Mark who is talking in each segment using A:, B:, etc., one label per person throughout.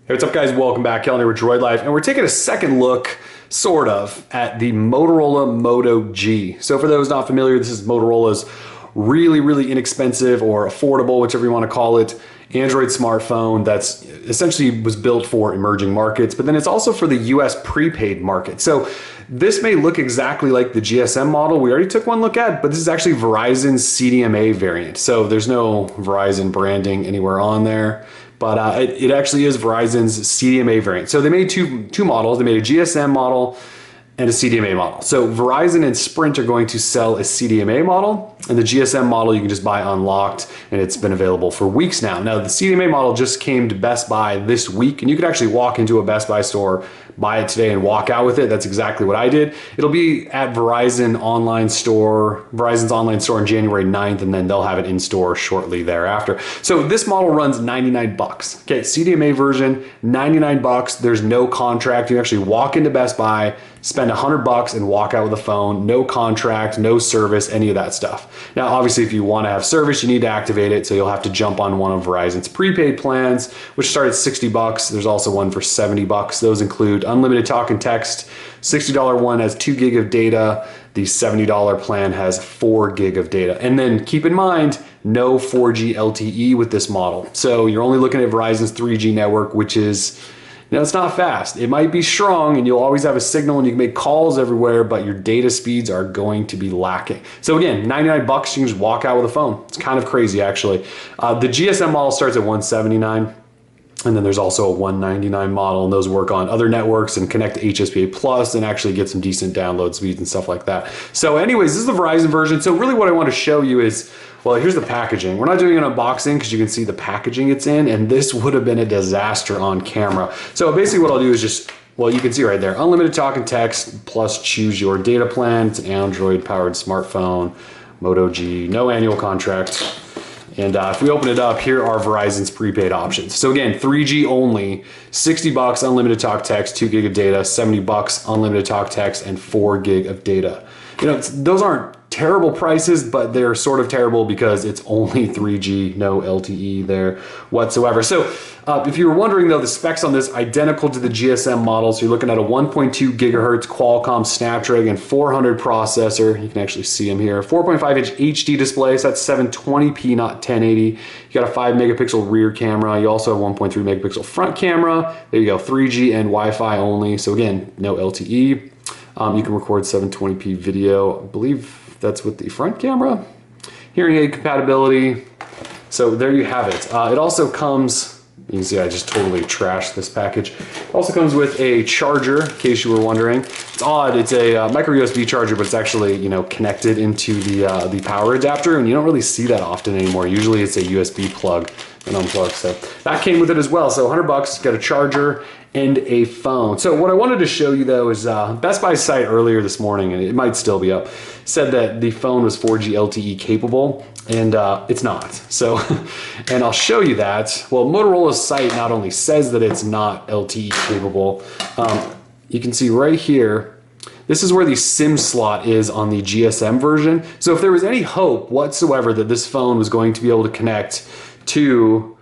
A: Hey, what's up guys? Welcome back. Kellen here with Droid Life, and we're taking a second look, sort of, at the Motorola Moto G. So for those not familiar, this is Motorola's really inexpensive or affordable, whichever you want to call it, Android smartphone that's essentially was built for emerging markets, but then it's also for the US prepaid market. So this may look exactly like the GSM model we already took one look at, but this is actually Verizon's CDMA variant. So there's no Verizon branding anywhere on there, but it actually is Verizon's CDMA variant. So they made two models. They made a GSM model and a CDMA model. So Verizon and Sprint are going to sell a CDMA model, and the GSM model you can just buy unlocked, and it's been available for weeks now. Now the CDMA model just came to Best Buy this week, and you could actually walk into a Best Buy store, buy it today, and walk out with it. That's exactly what I did. It'll be at Verizon's online store on January 9th, and then they'll have it in store shortly thereafter. So this model runs 99 bucks. Okay, CDMA version, 99 bucks. There's no contract. You actually walk into Best Buy, spend 100 bucks and walk out with a phone, no contract, no service, any of that stuff. Now, obviously, if you want to have service, you need to activate it. So you'll have to jump on one of Verizon's prepaid plans, which start at 60 bucks. There's also one for 70 bucks. Those include unlimited talk and text. $60 one has 2 gig of data. The $70 plan has 4 gig of data. And then keep in mind, no 4G LTE with this model. So you're only looking at Verizon's 3G network, which is, it's not fast. It might be strong and you'll always have a signal and you can make calls everywhere, but your data speeds are going to be lacking. So again, 99 bucks, you can just walk out with a phone. It's kind of crazy actually. The GSM model starts at 179. And then there's also a 199 model, and those work on other networks and connect to HSPA Plus and actually get some decent download speeds and stuff like that. So anyways, this is the Verizon version. So really what I want to show you is, well, here's the packaging. We're not doing an unboxing because you can see the packaging it's in, and this would have been a disaster on camera. So basically what I'll do is just, well, you can see right there, unlimited talk and text, plus choose your data plan. It's an Android powered smartphone, Moto G, no annual contract. And if we open it up, here are Verizon's prepaid options. So again, 3G only, 60 bucks, unlimited talk text, 2 gig of data, 70 bucks, unlimited talk text, and 4 gig of data. Those aren't terrible prices, but they're sort of terrible because it's only 3G, no LTE there whatsoever. So if you were wondering though, the specs on this identical to the GSM model. So you're looking at a 1.2 gigahertz Qualcomm Snapdragon 400 processor. You can actually see them here. 4.5 inch HD display, so that's 720p, not 1080. You got a 5 megapixel rear camera. You also have 1.3 megapixel front camera. There you go, 3G and Wi-Fi only. So again, no LTE. You can record 720p video. I believe that's with the front camera. Hearing aid compatibility. So there you have it. It also comes, you can see I just totally trashed this package. It also comes with a charger, in case you were wondering. It's odd, it's a micro USB charger, but it's actually, connected into the power adapter, and you don't really see that often anymore. Usually it's a USB plug and unplug. So that came with it as well. So 100 bucks, got a charger and a phone. So what I wanted to show you though is Best Buy's site earlier this morning, and it might still be up, said that the phone was 4G LTE capable, and it's not. So, and I'll show you that. Well, Motorola's site not only says that it's not LTE capable, you can see right here, this is where the SIM slot is on the GSM version. So if there was any hope whatsoever that this phone was going to be able to connect to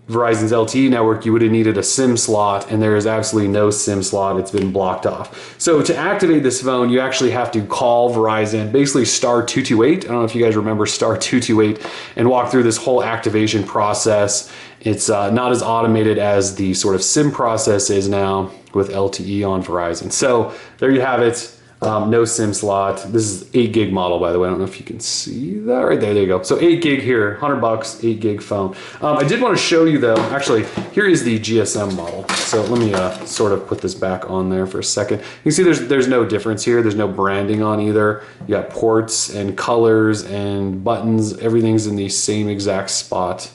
A: Verizon's LTE network, you would have needed a SIM slot, and there is absolutely no SIM slot. It's been blocked off. So to activate this phone, you actually have to call Verizon, basically star 228. I don't know if you guys remember star 228, and walk through this whole activation process. It's not as automated as the sort of SIM process is now with LTE on Verizon. So there you have it. No SIM slot. This is 8 gig model, by the way. I don't know if you can see that right there. There you go. So 8 gig here, 100 bucks, 8 gig phone. I did want to show you though, actually, here is the GSM model. So let me sort of put this back on there for a second. You can see there's no difference here. There's no branding on either. You got ports and colors and buttons. Everything's in the same exact spot.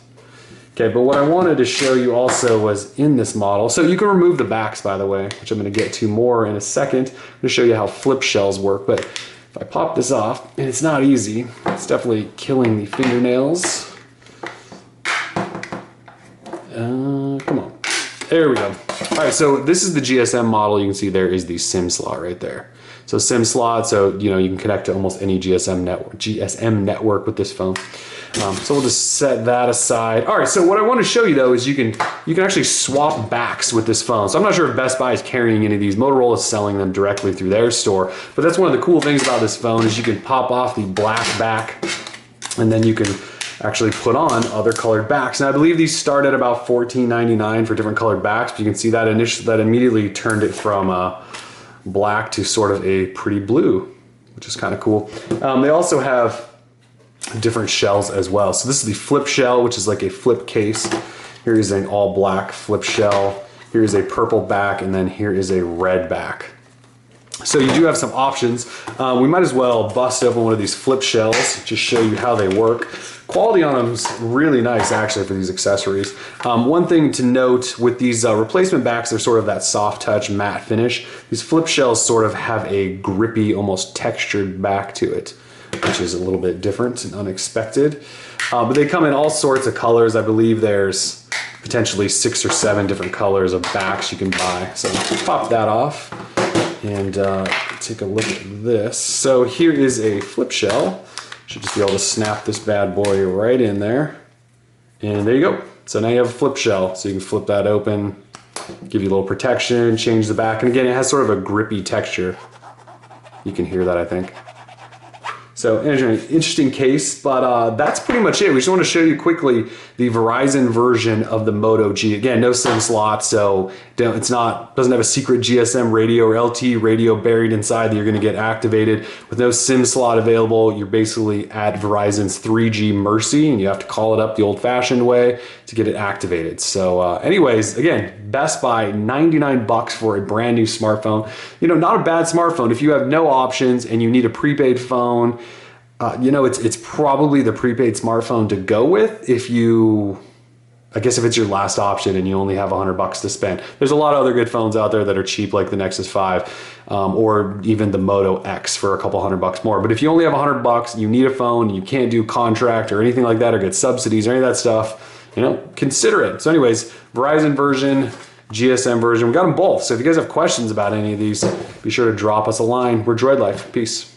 A: Okay, but what I wanted to show you also was in this model. So you can remove the backs, by the way, which I'm going to get to more in a second. I'm going to show you how flip shells work. But if I pop this off, and it's not easy, it's definitely killing the fingernails. Come on. There we go. All right, so this is the GSM model. You can see there is the SIM slot right there. So SIM slot, so you can connect to almost any GSM network with this phone. So we'll just set that aside. All right, so what I want to show you though is you can actually swap backs with this phone. So I'm not sure if Best Buy is carrying any of these. Motorola is selling them directly through their store. But that's one of the cool things about this phone is you can pop off the black back and then you can actually put on other colored backs. And I believe these start at about $14.99 for different colored backs. But you can see that that immediately turned it from black to sort of a pretty blue, which is kind of cool. They also have different shells as well. So this is the flip shell, which is like a flip case. Here is an all black flip shell. Here is a purple back, and then here is a red back. So you do have some options. We might as well bust open one of these flip shells, just show you how they work. Quality on them is really nice actually for these accessories. One thing to note with these replacement backs, they're sort of that soft touch matte finish. These flip shells sort of have a grippy, almost textured back to it, which is a little bit different and unexpected. But they come in all sorts of colors. I believe there's potentially 6 or 7 different colors of backs you can buy. So pop that off and take a look at this. So here is a flip shell. Should just be able to snap this bad boy right in there. And there you go. So now you have a flip shell. So you can flip that open, give you a little protection, change the back. And again, it has sort of a grippy texture. You can hear that, I think. So interesting case, but that's pretty much it. We just want to show you quickly the Verizon version of the Moto G. Again, no SIM slot, so doesn't have a secret GSM radio or LTE radio buried inside that you're going to get activated. With no SIM slot available, you're basically at Verizon's 3G mercy, and you have to call it up the old-fashioned way to get it activated. So anyways, again, Best Buy, $99 for a brand new smartphone. You know, not a bad smartphone. If you have no options and you need a prepaid phone, you know, it's probably the prepaid smartphone to go with if it's your last option and you only have $100 to spend. There's a lot of other good phones out there that are cheap, like the Nexus 5 or even the Moto X for a couple $100 more. But if you only have $100, you need a phone, and you can't do contract or anything like that or get subsidies or any of that stuff, you know, consider it. So anyways, Verizon version, GSM version, we got them both. So if you guys have questions about any of these, be sure to drop us a line. We're Droid Life. Peace.